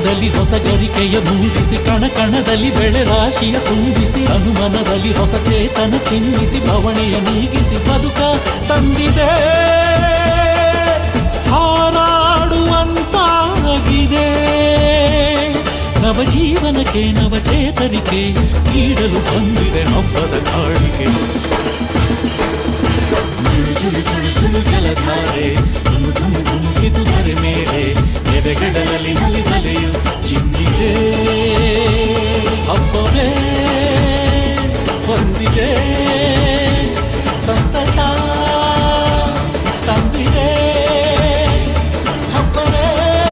ಕಣದಲ್ಲಿ ಹೊಸ ಗರಿಕೆಯ ಮೂಡಿಸಿ ಕಣ ಕಣದಲ್ಲಿ ಬೆಳೆ ರಾಶಿಯ ತುಂಬಿಸಿ ಅನುಮನದಲ್ಲಿ ಹೊಸ ಚೇತನ ಚಿಮ್ಮಿಸಿ ಭವಣೆಯ ನೀಗಿಸಿ ಬದುಕ ತಂದಿದೆ, ಹಾರಾಡುವಂತಾಗಿದೆ. ನವಜೀವನಕ್ಕೆ ನವಚೇತರಿಕೆ ನೀಡಲು ಬಂದಿದೆ ಹಬ್ಬದ ಕಾಣಿಕೆ. ಚುಳು ಚುಳು ಚುಳು ಜಲಧಾರೆ ಧುಮುಕಿದು ಧರೆ ಮೇಲೆ ಎದೆಗಡಲಲ್ಲಿ